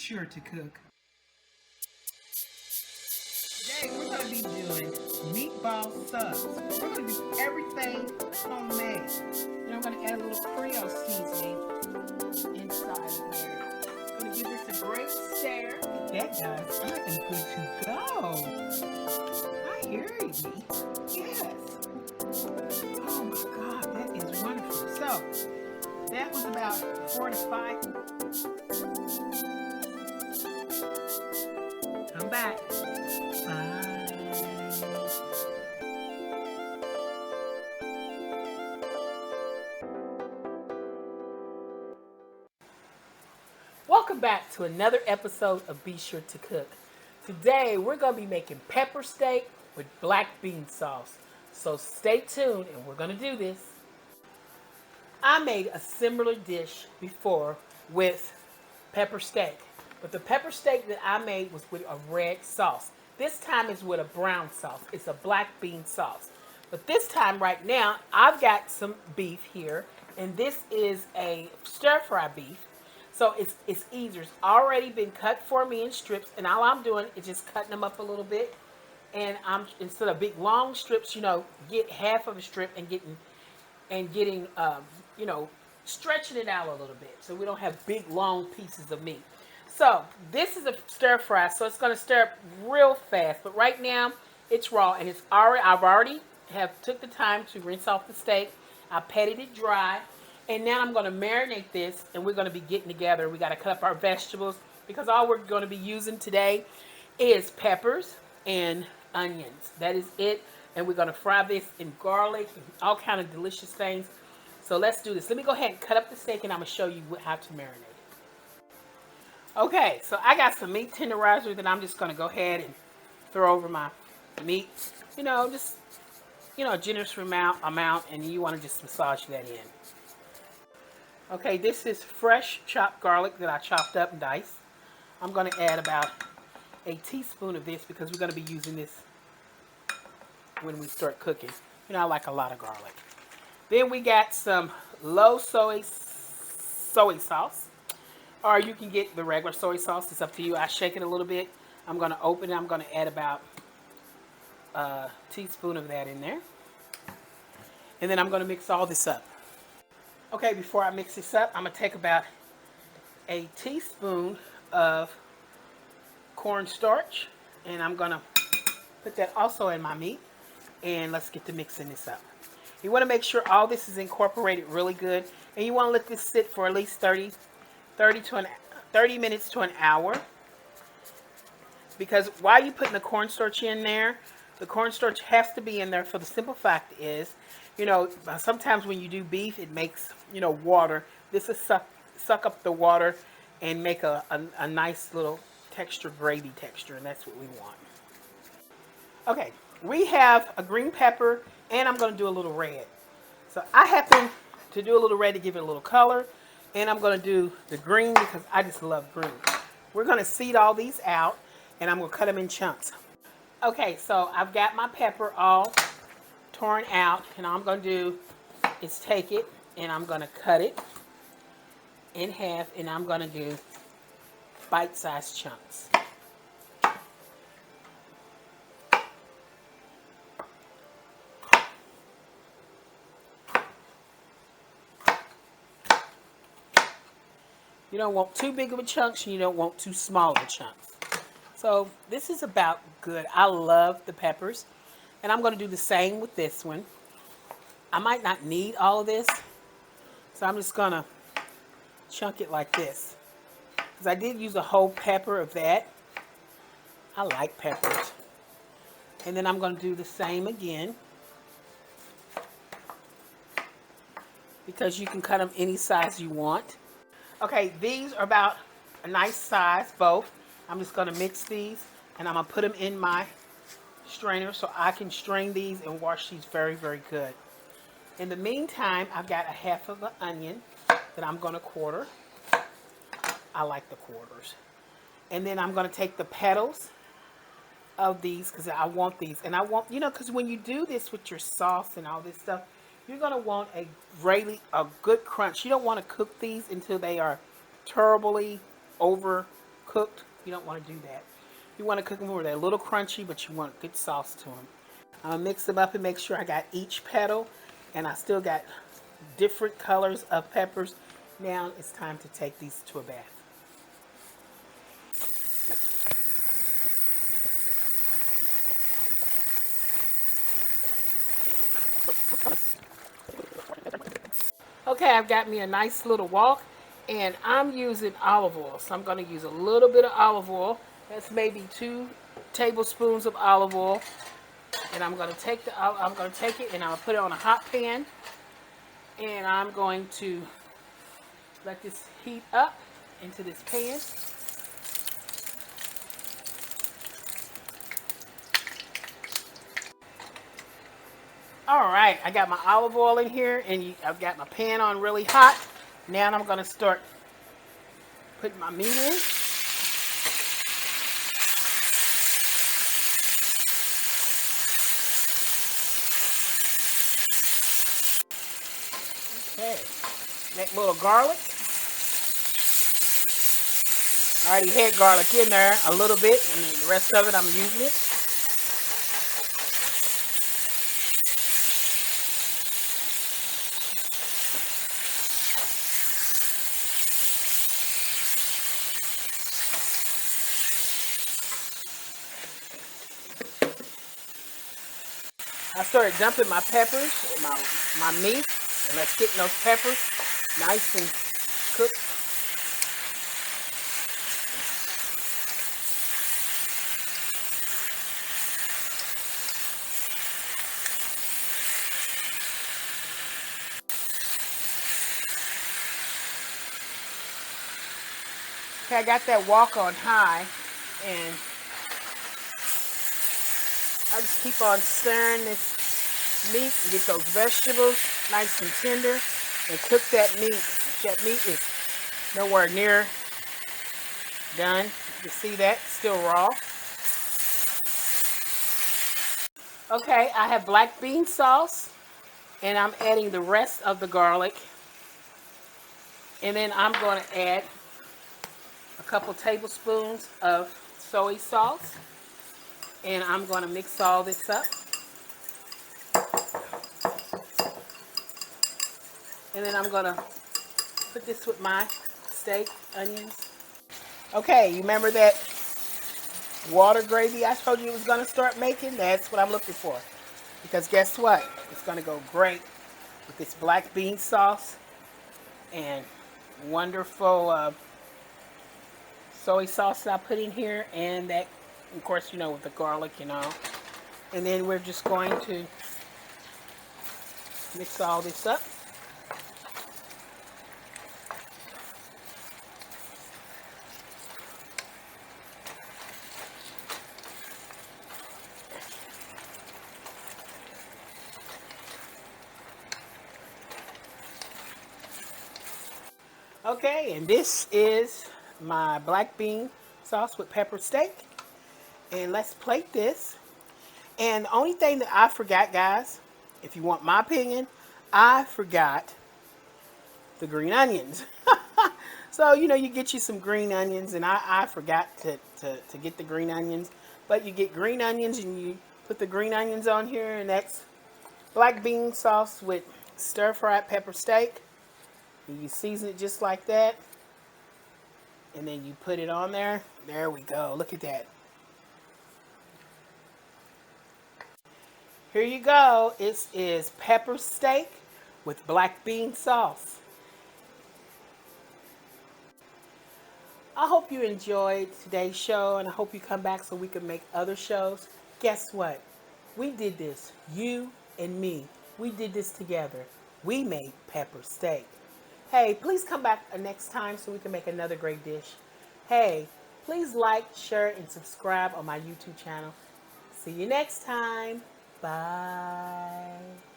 sure to cook. Today we're going to be doing meatball subs. We're going to do everything homemade. And I'm going to add a little Creole seasoning inside of here. I'm going to give this a great stir. Look at that, guys. I am good to go. I hear you. Yes. Oh my God, that is wonderful. So that was about 4 to 5. Come back. Bye. Welcome back to another episode of Be Sure to Cook. Today we're going to be making pepper steak with black bean sauce. So stay tuned and we're going to do this. I made a similar dish before with pepper steak. But the pepper steak that I made was with a red sauce. This time it's with a brown sauce. It's a black bean sauce. But this time right now, I've got some beef here. And this is a stir-fry beef. So it's easier. It's already been cut for me in strips. And all I'm doing is just cutting them up a little bit. And I'm, instead of big long strips, get half of a strip and getting stretching it out a little bit. So we don't have big long pieces of meat. So this is a stir fry, so it's going to stir up real fast. But right now it's raw, and I've already took the time to rinse off the steak. I patted it dry, and now I'm going to marinate this, and we're going to be getting together. We got to cut up our vegetables because all we're going to be using today is peppers and onions. That is it, and we're going to fry this in garlic and all kind of delicious things. So let's do this. Let me go ahead and cut up the steak, and I'm going to show you how to marinate it. Okay, so I got some meat tenderizer that I'm just going to go ahead and throw over my meat. A generous amount, and you want to just massage that in. Okay, this is fresh chopped garlic that I chopped up and diced. I'm going to add about a teaspoon of this because we're going to be using this when we start cooking. I like a lot of garlic. Then we got some low soy sauce. Or you can get the regular soy sauce. It's up to you. I shake it a little bit. I'm going to open it. I'm going to add about a teaspoon of that in there. And then I'm going to mix all this up. Okay, before I mix this up, I'm going to take about a teaspoon of cornstarch. And I'm going to put that also in my meat. And let's get to mixing this up. You want to make sure all this is incorporated really good. And you want to let this sit for at least 30 minutes to an hour, because while you're putting the cornstarch in there, the cornstarch has to be in there for the simple fact is, sometimes when you do beef, it makes, water. This will suck up the water and make a nice little gravy texture, and that's what we want. Okay, we have a green pepper, and I'm going to do a little red. So I happen to do a little red to give it a little color. And I'm going to do the green because I just love green. We're going to seed all these out, and I'm going to cut them in chunks. Okay, so I've got my pepper all torn out, and all I'm going to do is take it, and I'm going to cut it in half, and I'm going to do bite-sized chunks. You don't want too big of a chunks, and you don't want too small of a chunks. So this is about good. I love the peppers, and I'm going to do the same with this one. I might not need all of this, so I'm just going to chunk it like this. Because I did use a whole pepper of that. I like peppers. And then I'm going to do the same again. Because you can cut them any size you want. Okay, these are about a nice size, both. I'm just going to mix these, and I'm going to put them in my strainer so I can strain these and wash these very, very good. In the meantime, I've got a half of an onion that I'm going to quarter. I like the quarters. And then I'm going to take the petals of these because I want these. And I want, because when you do this with your sauce and all this stuff, you're going to want a good crunch. You don't want to cook these until they are terribly overcooked cooked. You don't want to do that. You want to cook them where they're a little crunchy, but you want good sauce to them. I'm going to mix them up and make sure I got each petal, and I still got different colors of peppers. Now it's time to take these to a bath. Okay, I've got me a nice little wok, and I'm using olive oil. So I'm going to use a little bit of olive oil. That's maybe 2 tablespoons of olive oil. And I'm going to take it and I'll put it on a hot pan. And I'm going to let this heat up into this pan. All right, I got my olive oil in here, and I've got my pan on really hot. Now I'm going to start putting my meat in. Okay, that little garlic. I already had garlic in there a little bit, and then the rest of it I'm using it. I started dumping my peppers and my meat, and let's get those peppers nice and cooked. Okay, I got that wok on high, and I just keep on stirring this meat and get those vegetables nice and tender, and cook that meat. That meat is nowhere near done. You can see that, still raw. Okay, I have black bean sauce, and I'm adding the rest of the garlic. And then I'm going to add a couple tablespoons of soy sauce. And I'm going to mix all this up. And then I'm going to put this with my steak, onions. Okay, you remember that water gravy I told you it was going to start making? That's what I'm looking for. Because guess what? It's going to go great with this black bean sauce and wonderful soy sauce I put in here, and that, of course, you know, with the garlic and all. And then we're just going to mix all this up. Okay, and this is my black bean sauce with pepper steak. And let's plate this. And the only thing that I forgot, guys, if you want my opinion, I forgot the green onions. So, you know, you get you some green onions, and I forgot to get the green onions. But you get green onions, and you put the green onions on here, and that's black bean sauce with stir-fried pepper steak. And you season it just like that. And then you put it on there. There we go. Look at that. Here you go. It is pepper steak with black bean sauce. I hope you enjoyed today's show, and I hope you come back so we can make other shows. Guess what? We did this. You and me. We did this together. We made pepper steak. Hey, please come back next time so we can make another great dish. Hey, please like, share, and subscribe on my YouTube channel. See you next time. Bye.